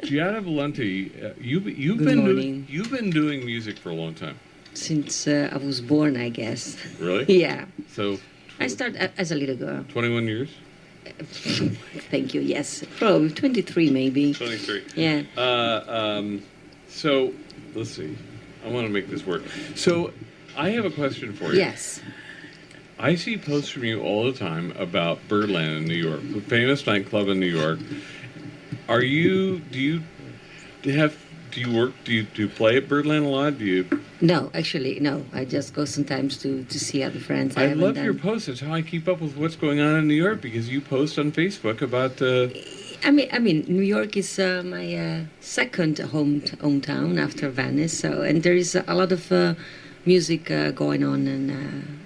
Giada Valenti, you've Good morning. you've been doing music for a long time. Since I was born, I guess. Really? Yeah. So I started as a little girl. 21 years? Thank you. Yes. Probably 23, maybe. 23. Yeah. So let's see. I want to make this work. So I have a question for you. Yes. I see posts from you all the time about Birdland in New York, the famous nightclub in New York. Do you play at Birdland a lot? No, actually, no. I just go sometimes to see other friends. I love your posts. It's how I keep up with what's going on in New York, because you post on Facebook about. I mean, New York is my second hometown after Venice. So, and there is a lot of music going on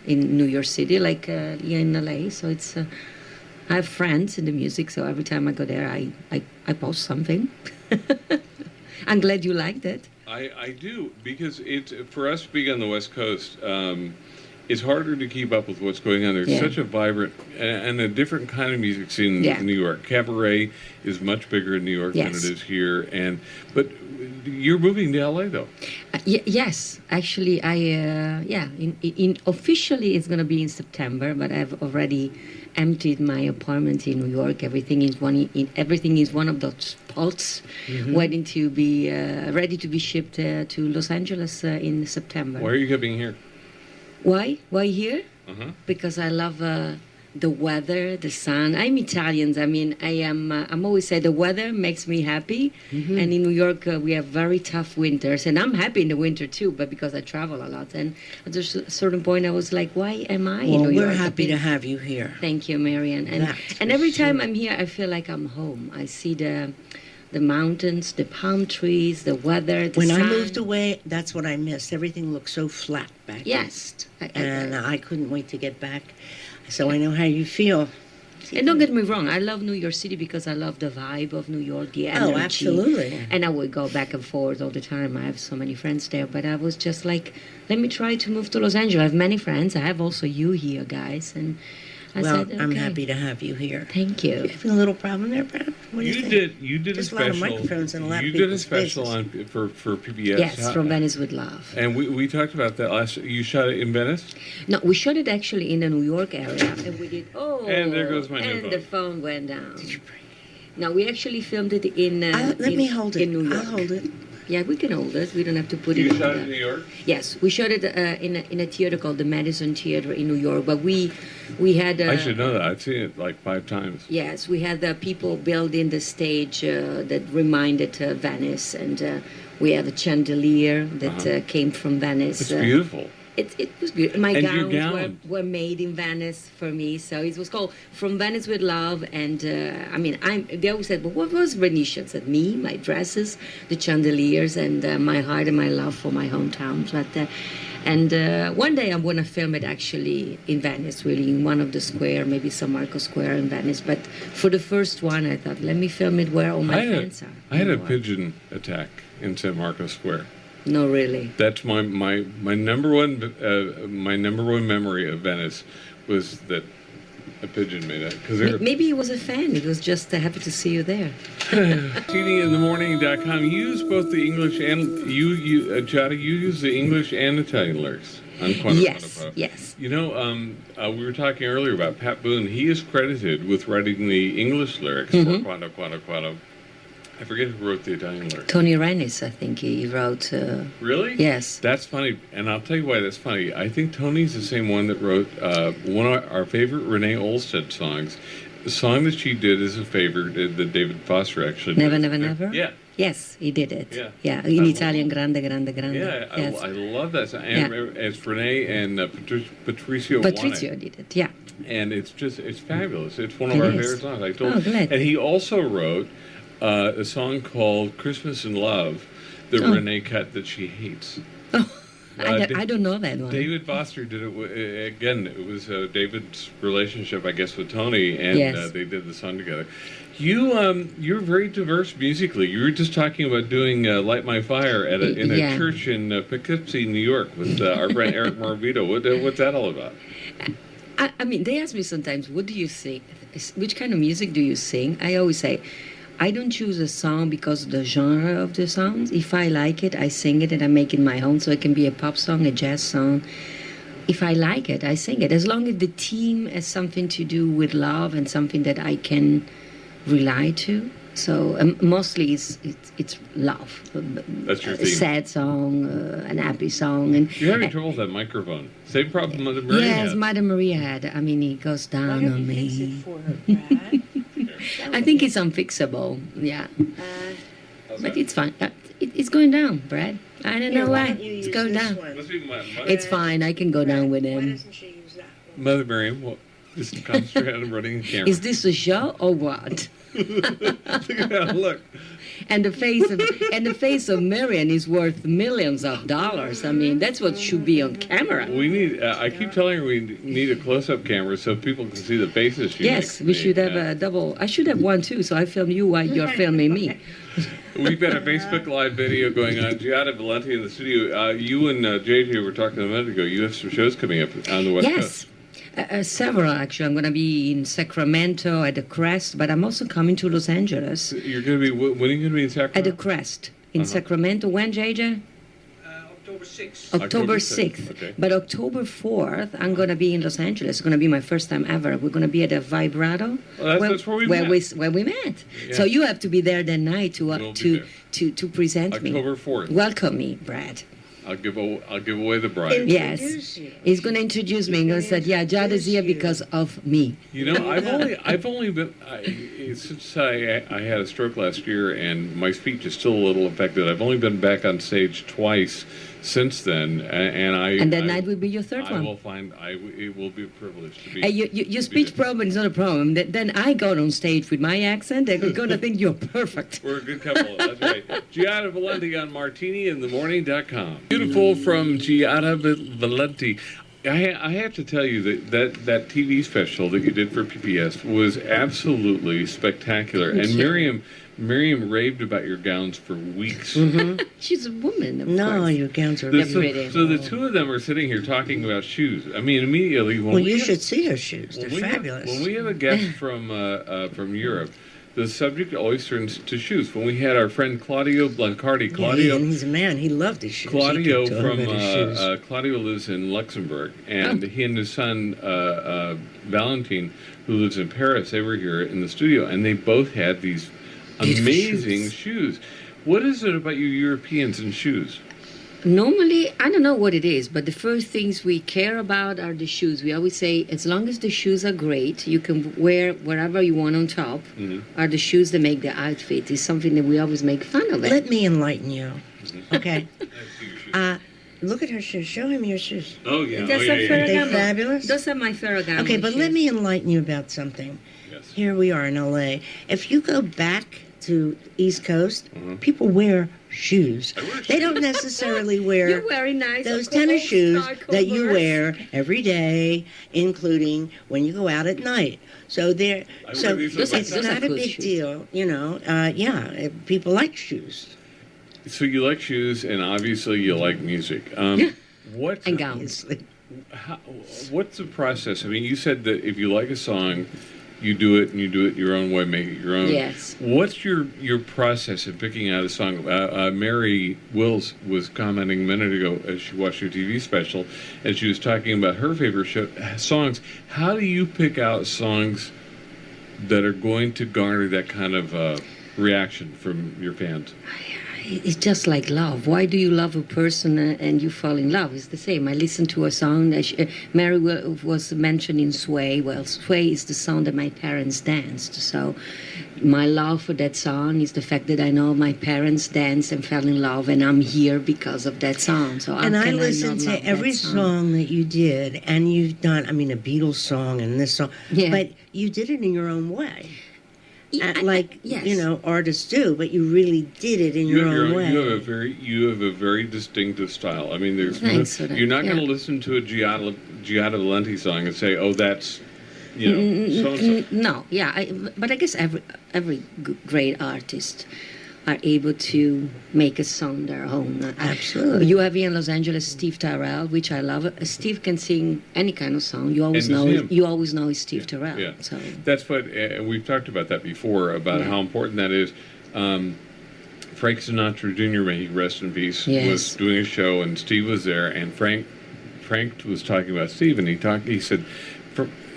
in New York City, like here in LA. So it's. I have friends in the music, so every time I go there, I post something. I'm glad you liked it. I do, because it's, for us being on the West Coast, it's harder to keep up with what's going on. There's such a vibrant and a different kind of music scene in New York. Cabaret is much bigger in New York than it is here. But you're moving to LA, though. Yes, actually, officially it's going to be in September, but I've already emptied my apartment in New York. Everything is one of those pots, waiting to be ready to be shipped to Los Angeles in September. Why are you coming here? Why here? Because I love the weather, the sun. I'm Italian. I mean, I'm always say the weather makes me happy. And in New York, we have very tough winters. And I'm happy in the winter, too, but because I travel a lot. And at a certain point, I was like, why am I in New York? We're happy to have you here. Thank you, Miriam. And every time I'm here, I feel like I'm home. I see the mountains, the palm trees, the weather, the sun. When I moved away, that's what I missed. Everything looked so flat back Yes. And I couldn't wait to get back. So I know how you feel. And don't get me wrong, I love New York City because I love the vibe of New York, the energy. Oh, absolutely. And I would go back and forth all the time. I have so many friends there. But I was just like, let me try to move to Los Angeles. I have many friends. I have also you here, guys. And I said, okay. I'm happy to have you here. Thank you. You having a little problem there, Brad? What do you think? You did Just a special. A lot of microphones and a lot you of did a people's special faces. for PBS. Yes, from Venice with Love. And we talked about that last. You shot it in Venice? No, we shot it actually in the New York area, and we did. And there goes my new and phone. the phone went down. Did you break it? No, we actually filmed it in. Let me hold it. In New York. I'll hold it. Yeah, we can hold it. We don't have to put it. You shot it in New York? Yes, we shot it in a theater called the Madison Theater in New York. But we had. I should know that. I've seen it like 5 times. Yes, we had the people building the stage that reminded Venice, and we have a chandelier that came from Venice. It's beautiful. It was beautiful. My And gowns were made in Venice for me, so it was called From Venice with Love. And they always said, "But what was Venetia?" I said, "Me, my dresses, the chandeliers, and my heart and my love for my hometown." But one day I'm going to film it actually in Venice, really in one of the square, maybe San Marco Square in Venice. But for the first one, I thought, let me film it where all my friends are. I had a pigeon attack in San Marco Square. No, really. That's my number one memory of Venice was that a pigeon made it. Maybe he was a fan. He was just happy to see you there. TuninginTheMorning.com. You use both the English and Giada. You use the English and Italian lyrics on Quanto Quanto. Yes. You know, we were talking earlier about Pat Boone. He is credited with writing the English lyrics for Quanto Quanto Quanto. I forget who wrote the Italian lyrics. Tony Rennis, I think he wrote. Really? Yes. That's funny, and I'll tell you why that's funny. I think Tony's the same one that wrote one of our favorite Renee Olstead songs. The song that she did is a favorite that David Foster actually did. Never, Never, Never? Yeah. Yes, he did it. Yeah. In Italian, Grande, Grande, Grande. Yeah, yes. I love that song. And it's Renee and Patricio did it, yeah. And it's fabulous. It's one of our favorite songs. Glad. And he also wrote a song called Christmas in Love that Renee cut that she hates. Oh, I don't know that one. David Foster did it. Again, it was David's relationship, I guess, with Tony, and they did the song together. You're very diverse musically. You were just talking about doing Light My Fire in a church in Poughkeepsie, New York, with our friend Eric Moravito. What's that all about? I mean, they ask me sometimes, what do you sing? Which kind of music do you sing? I always say, I don't choose a song because of the genre of the songs. If I like it, I sing it and I make it my own. So it can be a pop song, a jazz song. If I like it, I sing it. As long as the theme has something to do with love and something that I can rely to. So mostly it's love. That's your A theme. sad song, an happy song. And You're having trouble with that microphone. Same problem Mother Maria yes, had. Mother Maria had. I mean, he goes down Why don't on you fix me. it for her, Brad? I think it's unfixable. Yeah, How's but that? it's fine. It's going down, Brad. I don't know why. don't you It's use going this down. one? Must be It's fine. I can go down with Why him. doesn't she use that one? Mother Miriam, well, just concentrate on running the camera. Is this a show or what? Look at that, look. And the face of Miriam is worth millions of dollars. I mean, that's what should be on camera. We need, I keep telling her we need a close-up camera so people can see the faces she Yes, makes. we should have a double. I should have one too, so I film you while you're filming me. We've got a Facebook Live video going on. Giada Valenti in the studio. You and JJ were talking a minute ago. You have some shows coming up on the West Coast. Yes. Several, actually. I'm going to be in Sacramento at the Crest, but I'm also coming to Los Angeles You're going to be, when are you going to be in at Sacramento? the Crest in Sacramento. When, JJ? October 6th. October October 6th. 6th, okay. But October 4th, I'm going to be in Los Angeles. It's going to be my first time ever. We're going to be at a Vibrato. Well, that's where we met. Where we met. Yeah. So you have to be there that night to We'll be to present me. October 4th. Welcome me, Brad. I'll give away the bride. Yes. Introduce you. He's going to introduce me. He's going to say, yeah, Jada's here because of me. You know, I've only been since I had a stroke last year and my speech is still a little affected. I've only been back on stage twice since then, And that night will be your third I one. will find it will be a privilege to be. Hey, your speech problem is not a problem. Then I go on stage with my accent. They're going to think you're perfect. We're a good couple. That's right. Giada Valenti on MartiniInTheMorning.com. Beautiful from Giada Valenti. I have to tell you that TV special that you did for PBS was absolutely spectacular. Thank And you. Miriam raved about your gowns for weeks. She's a woman, of No, course. your gowns are They're beautiful. pretty. So the two of them are sitting here talking about shoes. I mean, immediately when Well, we you have- should see her shoes. They're when we have- fabulous. when we have a guest from Europe, the subject always turns to shoes. When we had our friend Claudio Blancardi, And he's a man. He loved his shoes. Claudio He kept from talking about his shoes. Claudio lives in Luxembourg, and he and his son Valentine, who lives in Paris, they were here in the studio, and they both had these Beautiful amazing shoes. What is it about you Europeans and shoes? Normally, I don't know what it is, but the first things we care about are the shoes. We always say, as long as the shoes are great, you can wear whatever you want on top, are the shoes that make the outfit. It's something that we always make fun of it. Let me enlighten you. Okay. Look at her shoes. Show him your shoes. Oh yeah, That's oh, a yeah, They Ferragamo. fabulous? Those are my Ferragamo Okay, but shoes. let me enlighten you about something. Yes. Here we are in LA. If you go back to East Coast, people wear shoes. I wear They don't necessarily wear You're very nice. those Of course, tennis shoes Star that you Converse. wear every day, including when you go out at night. So there, I so wear these with it's myself. not a Those are big shoes. deal, you know. People like shoes. So you like shoes, and obviously you like music. What And gowns. Obviously. What's the process? I mean, you said that if you like a song, you do it and you do it your own way, make it your own. Yes. What's your process of picking out a song? Mary Wills was commenting a minute ago as she watched your TV special, and she was talking about her favorite songs. How do you pick out songs that are going to garner that kind of reaction from your fans? It's just like love. Why do you love a person and you fall in love? It's the same. I listened to a song. Mary was mentioning Sway. Well, Sway is the song that my parents danced. So my love for that song is the fact that I know my parents danced and fell in love, and I'm here because of that song. So how And I can listened not love to every that song that you did, and you've done, a Beatles song and this song, Yeah. but you did it in your own way. Yeah, Like, yes. artists do, but you really did it in your own way. You have a very distinctive style. I mean, there's Thanks for that. you're not going to Yeah. listen to a Giada Valenti song and say, "Oh, that's so and so." No, yeah, but I guess every great artist are able to make a song their own. Absolutely. You have here in Los Angeles Steve Tyrell, which I love. Steve can sing any kind of song. You always And know. him. You always know it's Steve Tyrell. Yeah. So That's what we've talked about that before, about how important that is. Frank Sinatra Jr., may he rest in peace, Yes. was doing a show, and Steve was there, and Frank was talking about Steve, and he said,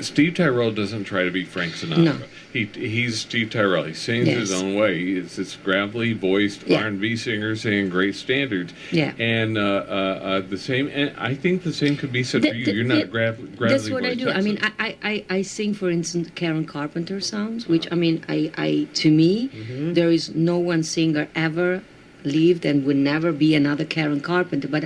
Steve Tyrell doesn't try to be Frank Sinatra. No. He's Steve Tyrell. He sings Yes. his own way. It's this gravelly voiced Yeah. R&B singer singing great standards. Yeah. And the same. And I think the same could be said for you. You're not a gravelly That's what I voiced do. I mean, accent. I sing, for instance, Karen Carpenter songs, which I mean, I to me, there is no one singer ever lived and will never be another Karen Carpenter. But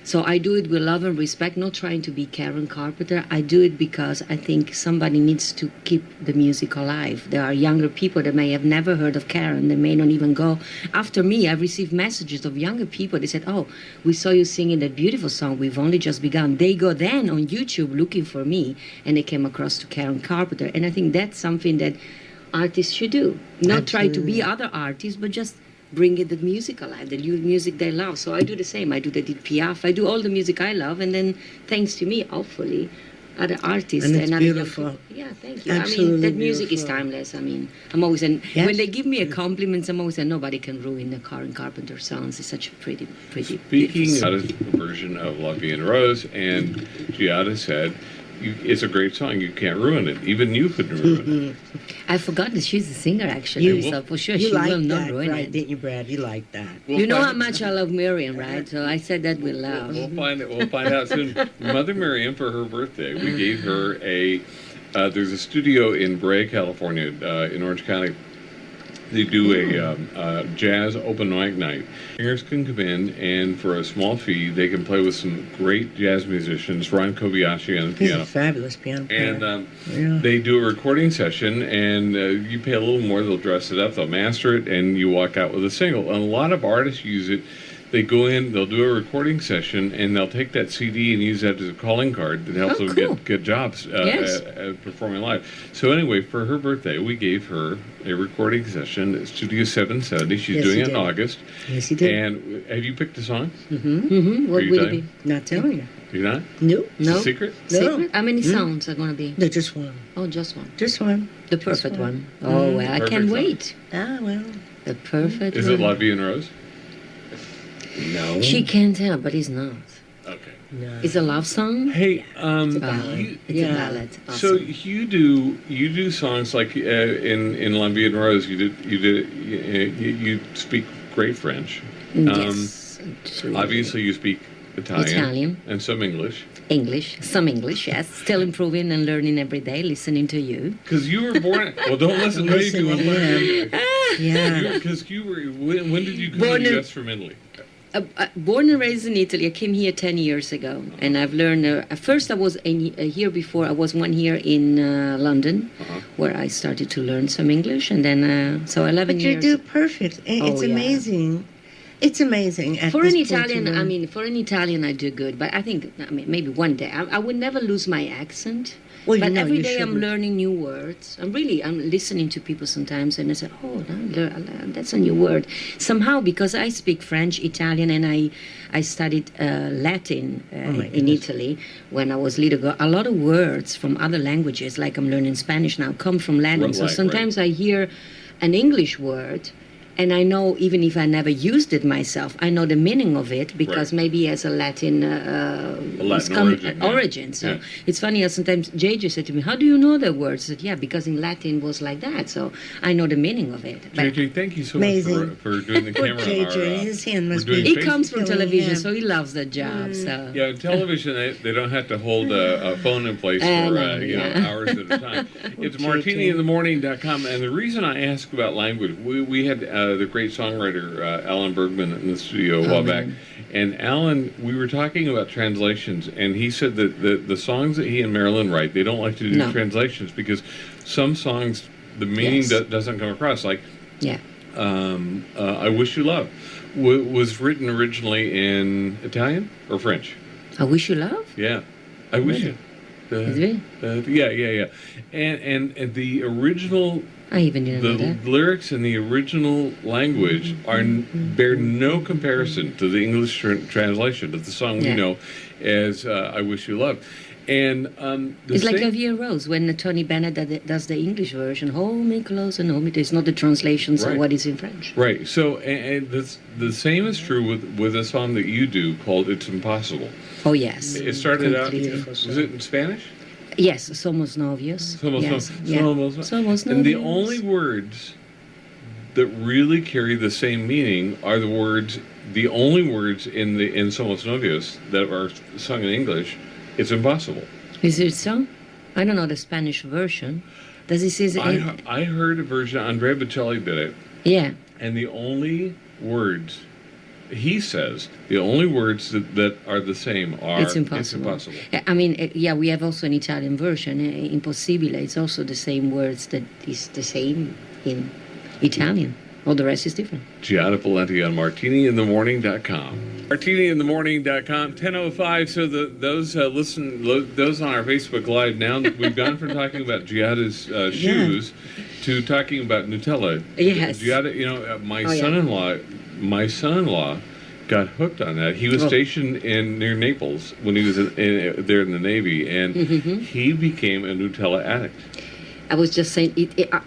so I do it with love and respect, not trying to be Karen Carpenter. I do it because I think somebody needs to keep the music alive. There are younger people that may have never heard of Karen. They may not even go. After me, I've received messages of younger people. They said, oh, we saw you singing that beautiful song. We've only just begun. They go then on YouTube looking for me, and they came across to Karen Carpenter. And I think that's something that artists should do. Not try to be other artists, but just bring it the music alive, the new music they love. So I do the same. I do the Edith Piaf. I do all the music I love, and then thanks to me, hopefully, other artists And it's other young beautiful. people- Yeah, thank you. Absolutely I mean, that music is beautiful. timeless. I mean, I'm always and Yes. when they give me a compliment, I'm always saying nobody can ruin the Karen Carpenter songs. It's such a pretty Speaking beautiful of a version of La Vie en Rose, and Giada said, it's a great song. You can't ruin it. Even you couldn't ruin it. I forgot that she's a singer, actually. You- So for sure, You she will like not that, ruin right? it. Didn't you, Brad? You like that. We'll You know how find- much I love Miriam, right? So I said that with love. We'll find it. We'll find out soon. Mother Miriam, for her birthday, we gave her a. There's a studio in Brea, California, in Orange County. They do a jazz open mic night. Singers can come in, and for a small fee, they can play with some great jazz musicians. Ron Kobayashi on the He's piano. a fabulous piano player. And Yeah. they do a recording session, and you pay a little more. They'll dress it up, they'll master it, and you walk out with a single. And a lot of artists use it. They go in, they'll do a recording session, and they'll take that CD and use that as a calling card that helps Oh, them cool. get jobs Yes. performing live. So anyway, for her birthday, we gave her a recording session at Studio 770. She's Yes, doing you it in did. August. Yes, he did. And have you picked a song? Mm-hmm. Are What you will it telling? be? Not telling you. You're not? Nope. It's a No? secret? No. Secret? How many sounds are going to be? No, just one. Oh, just one. Just one. The perfect one. one. Oh, well, I Perfect can't song. wait. Ah, well. The perfect Is one. it La Vie en Rose? No. She can tell, but it's not. Okay. No. It's a love song. Hey, It's a ballad. you, It's yeah. a ballad. so Awesome. you do songs like in La Vie en Rose. You speak great French. Yes. Obviously, you speak Italian, Italian. and some English. English, some English, yes. Still improving and learning every day, listening to you. Because you were born. Well, don't listen to me if you want to learn. Yeah. Because you were. When did you come Born to the in- U.S. from Italy? Born and raised in Italy. I came here 10 years ago, and I've learned. At first, I was a year before. I was 1 year in London, where I started to learn some English, and then so 11 But you years. do perfect. It's yeah. amazing. It's amazing. At For this an point to Italian, learn. I mean, for an Italian, I do good. But I think, maybe one day, I would never lose my accent. Well, But you know, every you day I'm shouldn't. learning new words. I'm listening to people sometimes, and I say, oh, that's a new word. Somehow, because I speak French, Italian, and I studied Latin my in goodness. Italy when I was little girl. A lot of words from other languages, like I'm learning Spanish now, come from Latin. So Right, sometimes I hear an English word, and I know, even if I never used it myself, I know the meaning of it because Right. maybe it has a Latin, Latin origin, yeah. So Yeah. it's funny how sometimes JJ said to me, how do you know the words? I said, yeah, because in Latin was like that. So I know the meaning of it. But JJ, thank you so Amazing. much for doing the Poor camera. on JJ, our, his hand must we're doing be- he face- comes from Killing television, him. so he loves the job. So Yeah, television, they don't have to hold a phone in place for no, yeah. hours at a time. It's martiniinthemorning.com, and the reason I ask about language, we had the great songwriter Alan Bergman in the studio a while back, and Alan, we were talking about translations, and he said that the songs that he and Marilyn write, they don't like to do No. translations because some songs, the meaning Yes. doesn't come across. Like yeah. I Wish You Love was written originally in Italian or French. I wish you love? Yeah, I wish you. Is it? Yeah. And the original, I even didn't know the that. lyrics in the original language bear no comparison to the English translation of the song we Yeah. know as "I Wish You Love." And the It's like same- Love Year Rose when Tony Bennett does the English version. Hold me close and hold me. It's not the translations Right. of what is in French. Right. So, and the same is true with a song that you do called "It's Impossible." Oh yes. It started out. Completely. Was it in Spanish? Yes, Somos Novios. Somos Yes. Novios. Yeah. Somos Novios. And the only words that really carry the same meaning are the only words in Somos Novios that are sung in English. It's impossible. Is it so? I don't know the Spanish version. Does it say? I heard a version. Andrea Bocelli did it, Yeah. and the only words he says, the only words that are the same are It's impossible. I mean, yeah, we have also an Italian version, impossibile. It's also the same words that is the same in Italian. All the rest is different. Giada Valenti on martiniinthemorning.com. Martiniinthemorning.com, 10:05. So those those on our Facebook Live now, we've gone from talking about Giada's shoes to talking about Nutella. Yes. Giada, my Oh, yeah. son-in-law got hooked on that. He was stationed near Naples when he was there in the Navy, and he became a Nutella addict. I was just saying,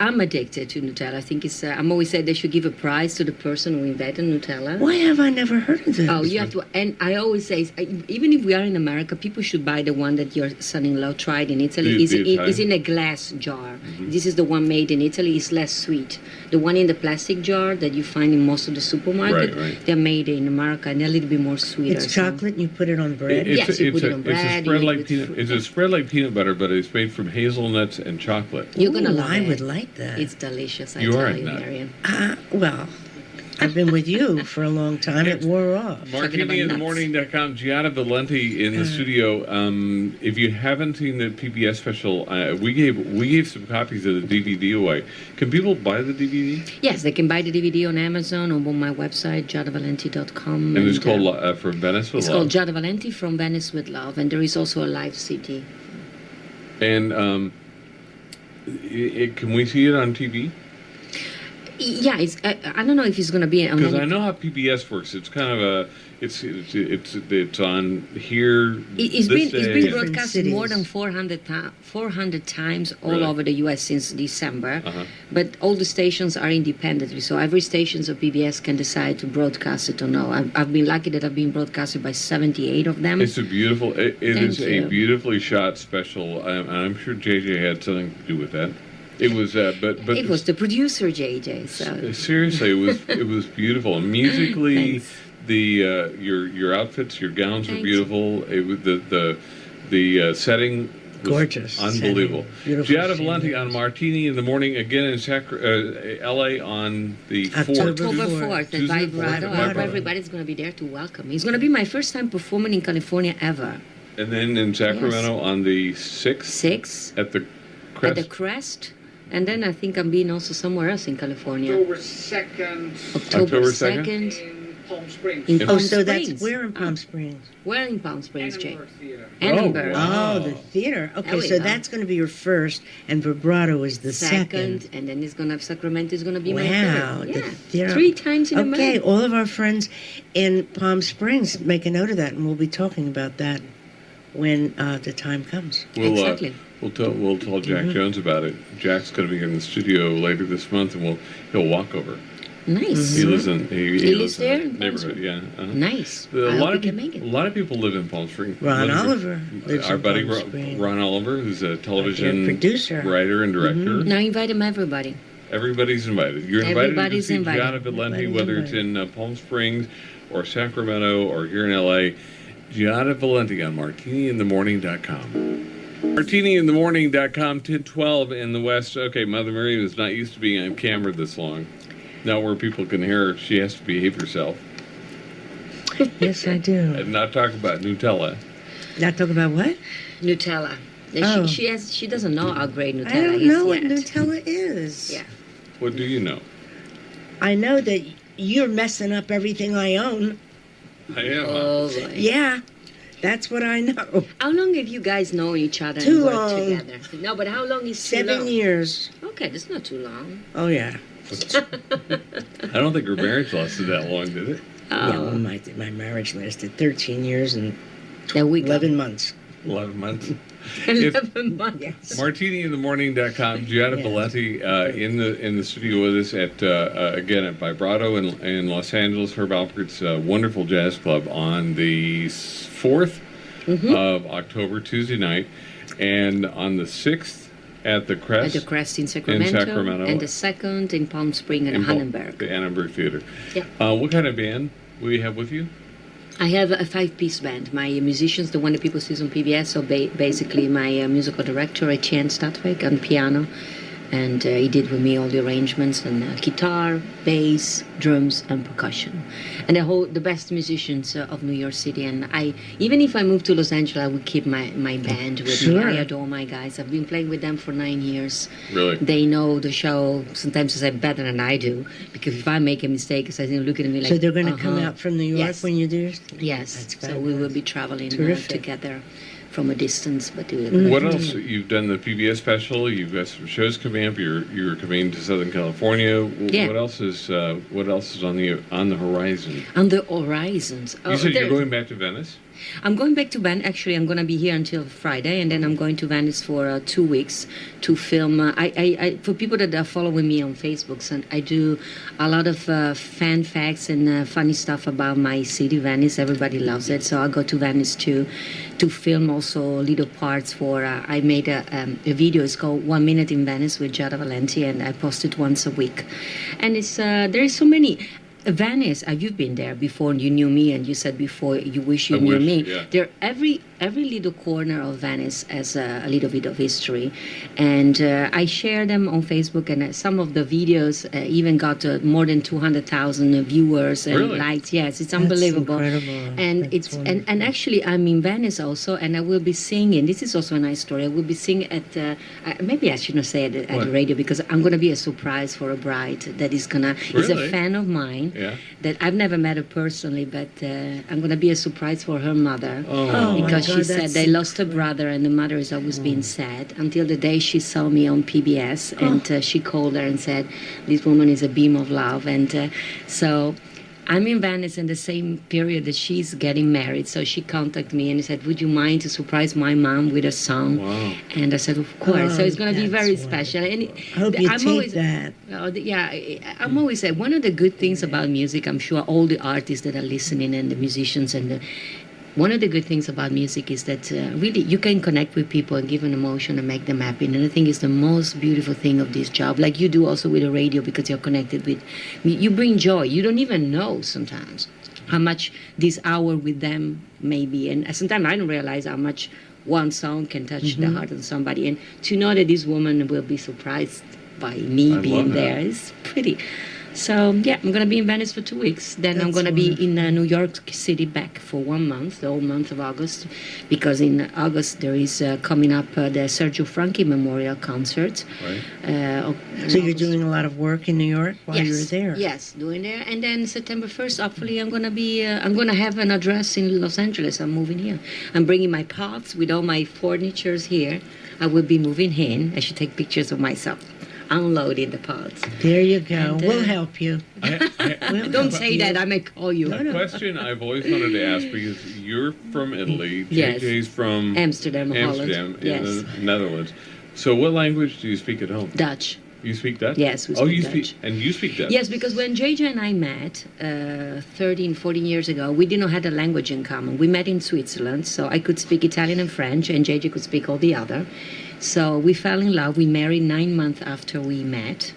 I'm addicted to Nutella. I think it's. I'm always saying they should give a prize to the person who invented Nutella. Why have I never heard of this? Oh, you have to. And I always say, even if we are in America, people should buy the one that your son-in-law tried in Italy. It's in a glass jar. This is the one made in Italy. It's less sweet. The one in the plastic jar that you find in most of the supermarket, Right. they're made in America and they're a little bit more sweeter. It's chocolate and you put it on bread? Yes, you put it on bread, you eat with fruit. It's a spread like peanut butter, but it's made from hazelnuts and chocolate. You're gonna Ooh, love I it. would like that. It's delicious. I You are tell a you, nut. Miriam. Well, I've been with you for a long time. It wore off. Talking about nuts. MartiniInTheMorning.com, Giada Valenti in the studio. If you haven't seen the PBS special, we gave some copies of the DVD away. Can people buy the DVD? Yes, they can buy the DVD on Amazon or on my website, giadavalenti.com. And it's called From Venice with It's Love. called Giada Valenti from Venice with Love, and there is also a live CD. And can we see it on TV? Yeah, it's. I don't know if it's going to be on. Because any- I know how PBS works. It's kind of it's on here. It's this been day. broadcast cities. more than 400 times all Really? over the U.S. since December. Uh-huh. But all the stations are independently, so every station of PBS can decide to broadcast it or no. I've been lucky that I've been broadcasted by 78 of them. It's a beautiful. It Thank is a you. beautifully shot special. I'm sure JJ had something to do with that. It was, but It was the producer JJ. So seriously, it was beautiful. And musically, Thanks. your outfits, your gowns were Thanks. beautiful. It was the setting was Gorgeous unbelievable. setting. Beautiful Giada Valenti shoes. on Martini in the morning again in LA on the 4th. October 4th at Tuesday, Vibrato. 4th at Vibrato. Everybody's going to be there to welcome me. It's going to be my first time performing in California ever. And then in Sacramento on the 6th 6 at the at the Crest. Crest. And then I think I'm being also somewhere else in California. October 2nd October 2nd? in Palm Springs. In Oh, Palm So Springs. that's where in Palm Springs? Where in Palm Springs, Jay? Annenberg Theater. Annenberg. wow. Oh, the theater. There Okay, we so go. that's going to be your first, and vibrato is the second. And then it's gonna Sacramento is gonna be my Wow, third. the Yeah, theater. 3 times in a Okay, month. all of our friends in Palm Springs, make a note of that, and we'll be talking about that when the time comes. Exactly. We'll tell Jack Jones about it. Jack's going to be in the studio later this month, and he'll walk over. Nice. He lives in He lives in there the in Palm neighborhood. Springs? Yeah. Uh-huh. Nice. A I lot hope of we can people, make a it. lot of people live in Palm Springs. Ron Live in- Oliver lives our in buddy Palm Springs. Ron Oliver, who's a television producer. writer and director. Now invite him, everybody. Everybody's invited. You're invited Everybody's to see invited. Giada Valenti, Everybody's whether it's in Palm Springs or Sacramento or here in LA. Giada Valenti on martiniinthemorning.com. MartiniInTheMorning.com, 1012 in the West. Okay, Mother Miriam is not used to being on camera this long. Now where people can hear her, she has to behave herself Yes, I do. and not talk about Nutella. Not talk about what? Nutella. Oh. She doesn't know how great Nutella I don't is know what yet. Nutella is. Yeah. What do you know? I know that you're messing up everything I own. I am. Oh boy. Yeah. That's what I know. How long have you guys known each other Too and worked long. together? No, but how long is too 7 long? years. Okay, that's not too long. Oh, yeah. I don't think her marriage lasted that long, did it? Yeah, Oh, well, my marriage lasted 13 years and there we go. 11 months. 11 months. 11 months. Yes. MartiniInTheMorning.com. Giada Yeah. Valenti in the studio with us at again at Vibrato in Los Angeles, Herb Alpert's wonderful jazz club on the 4th of October, Tuesday night, and on the 6th at the At Crest. the Crest in Sacramento, and the 2nd in Palm Springs and Annenberg. The Annenberg Theater. Yeah. What kind of band will you have with you? I have a 5-piece band. My musicians, the one that people see on PBS, so basically my musical director, Etienne Statwick, on piano, and he did with me all the arrangements and guitar, bass, drums, and percussion, and the best musicians of New York City. And even if I move to Los Angeles, I would keep my band with me. I adore my guys. I've been playing with them for 9 years. Really? They know the show. Sometimes they say better than I do, because if I make a mistake, I think look at me like. So they're going to come out from New York Yes. when you do? Yes, That's so we will be traveling Terrific. together from a distance, but we will. What else? You've done the PBS special. You've got some shows coming up. You're coming to Southern California. Yeah. What else is on the horizon? On the horizons. You said you're going back to Venice. I'm going back to Venice. Actually, I'm going to be here until Friday, and then I'm going to Venice for 2 weeks to film. I for people that are following me on Facebook, and I do a lot of fan facts and funny stuff about my city, Venice. Everybody loves it, so I'll go to Venice to film also little parts for. I made a video. It's called 1 Minute in Venice with Giada Valenti, and I post it once a week. And it's there is so many. Venice, you've been there before, and you knew me, and you said before you wish you knew me. Yeah. There, every little corner of Venice has a little bit of history, and I share them on Facebook, and some of the videos even got more than 200,000 viewers and Really? likes. Yes, it's That's unbelievable. incredible. And That's it's wonderful. and actually I'm in Venice also, and I will be singing. This is also a nice story. I will be singing at maybe I shouldn't say it at What? the radio, because I'm going to be a surprise for a bride that is gonna is Really? a fan of mine. Yeah. That I've never met her personally, but I'm going to be a surprise for her mother. Oh. my Because she God, said that's they lost a brother, and the mother is always being sad until the day she saw me on PBS, and she called her and said, "This woman is a beam of love." And so I'm in Venice in the same period that she's getting married, so she contacted me and said, "Would you mind to surprise my mom with a song?" Wow. And I said, "Of course." So it's going to be that's very special. And I hope you I'm take always, that. I'm always saying one of the good things about music. I'm sure all the artists that are listening and the musicians and one of the good things about music is that really you can connect with people and give an emotion and make them happy. And I think it's the most beautiful thing of this job, like you do also with the radio, because you're connected with. You bring joy. You don't even know sometimes how much this hour with them may be, and sometimes I don't realize how much one song can touch the heart of somebody. And to know that this woman will be surprised by me I being love that. there is pretty. So yeah, I'm going to be in Venice for 2 weeks. Then I'm That's going to be in New York City back for 1 month, the whole month of August, because in August there is coming up the Sergio Franchi Memorial Concert. Right. So you're doing a lot of work in New York while you're there? Yes, doing there. And then September 1st, hopefully I'm going to be, I'm going to have an address in Los Angeles. I'm moving here. I'm bringing my pots with all my furnitures here. I will be moving in. I should take pictures of myself unloading the pots. There you go. And, We'll help you. Don't say that, I may call you. A question I've always wanted to ask, because you're from Italy, Yes. JJ's from Amsterdam, Holland. Amsterdam in Yes. the Netherlands. So what language do you speak at home? Dutch. You speak Dutch? Yes, we Oh, speak you Dutch. speak, and you speak Dutch? Yes, because when JJ and I met 13, 14 years ago, we didn't have a language in common. We met in Switzerland, so I could speak Italian and French, and JJ could speak all the other. So we fell in love. We married 9 months after we met.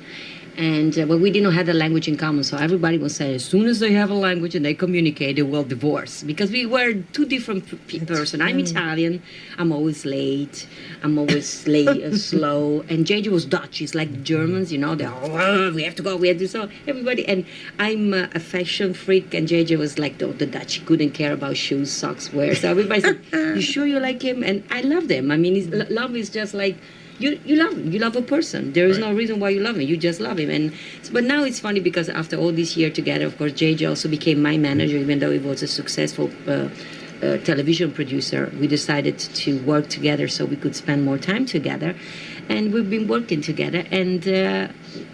And but we didn't have the language in common, so everybody was saying as soon as they have a language and they communicate, they will divorce, because we were two different persons. I'm Italian, I'm always late, I'm always slow, and JJ was Dutch. He's like the Germans, you know. They're we have to go, we have to. So everybody, and I'm a fashion freak, and JJ was like the Dutch. He couldn't care about shoes, socks, wear. So everybody said, "You sure you like him?" And I loved him. I mean, love is just like. You love him. You love a person. There is no reason why you love him. You just love him. And but now it's funny because after all this year together, of course, JJ also became my manager, even though he was a successful television producer, we decided to work together so we could spend more time together. And we've been working together. And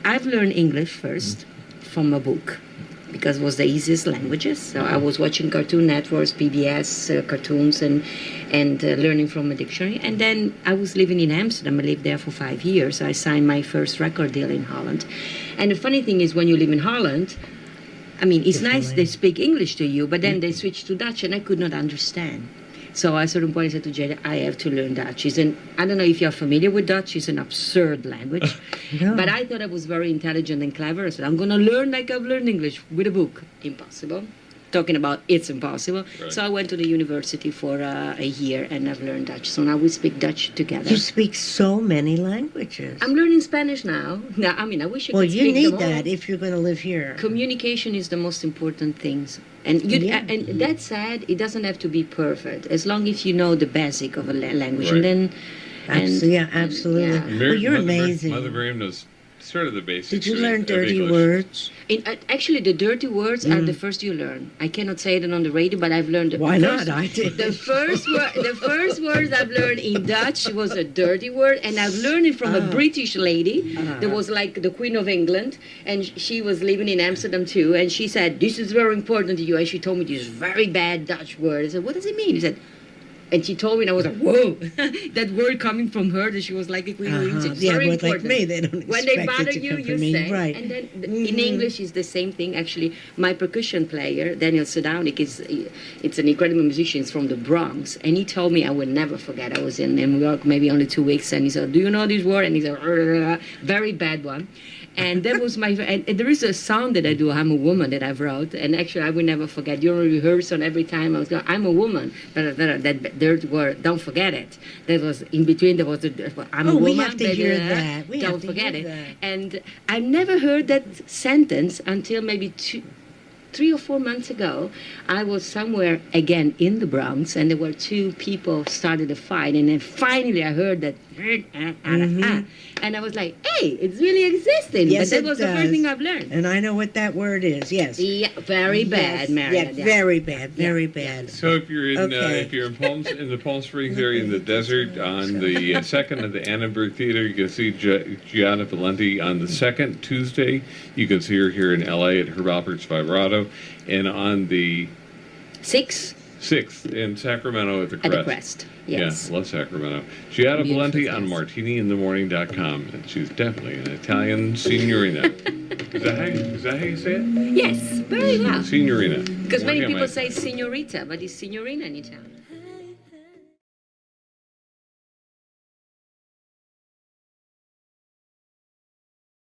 I've learned English first from a book, because it was the easiest languages. So I was watching Cartoon Networks, PBS cartoons, and learning from a dictionary. And then I was living in Amsterdam. I lived there for 5 years. I signed my first record deal in Holland. And the funny thing is, when you live in Holland, I mean, it's nice they speak English to you, but then they switch to Dutch, and I could not understand. So I sort of said to Giada, I have to learn Dutch. I don't know if you're familiar with Dutch. It's an absurd language. No. But I thought I was very intelligent and clever. I said, I'm going to learn like I've learned English with a book. Impossible. Talking about it's impossible. Right. So I went to the university for a year, and I've learned Dutch. So now we speak Dutch together. You speak so many languages. I'm learning Spanish now. Now, I mean, I wish I Well, could you speak need them all. that if you're going to live here. Communication is the most important thing. And that said, it doesn't have to be perfect, as long as you know the basic of a language. Right. And then, Absolutely. yeah. Well, you're Mother amazing. Mother Miriam knows sort of the basics. Did you of learn dirty English. words? Actually, the dirty words are the first you learn. I cannot say it on the radio, but I've learned. Why first, not? I did. The first words I've learned in Dutch was a dirty word, and I've learned it from a British lady that was like the Queen of England, and she was living in Amsterdam too. And she said, "This is very important to you," and she told me this very bad Dutch word. I said, "What does it mean?" He said. And she told me, and I was like, whoa, that word coming from her, that she was like a Queen of England. It's Yeah, very well, important. like me, they don't When expect they bother it to you, come you from me. say. Right. And then in English is the same thing. Actually, my percussion player, Daniel Sedownik, it's an incredible musician. He's from the Bronx. And he told me, I will never forget, I was in New York maybe only 2 weeks, and he said, do you know this word? And he said, very bad one. And that was my, and there is a song that I do, I'm a Woman, that I've wrote, and actually I will never forget. You rehearse on every time I was going, I'm a woman, that dirty word, don't forget it. That was, in between there was, I'm a woman. We have to hear that. We don't have to forget hear it. that. And I never heard that sentence until maybe 3 or 4 months ago. I was somewhere again in the Bronx, and there were 2 people started a fight, and then finally I heard that, and I was like, hey, it's really existing. Yes, but that it was the does. first thing I've learned. And I know what that word is, yes. Yeah, very bad, Yes. Marian. Yeah, very bad, very bad. So if you're in Okay. if you're in the Palm Springs area in the desert on the second at the Annenberg Theater, you can see Giada Valenti on the second Tuesday. You can see her here in LA at Herb Alpert's Vibrato, and on the 6th in Sacramento at the Crest. At the Crest, yes. Yeah, love Sacramento. Giada Beautiful Valenti on place. martiniinthemorning.com. And she's definitely an Italian signorina. Is that how you say it? Yes, very well. Signorina. Because many Working on people my- say signorita, but it's signorina in Italian.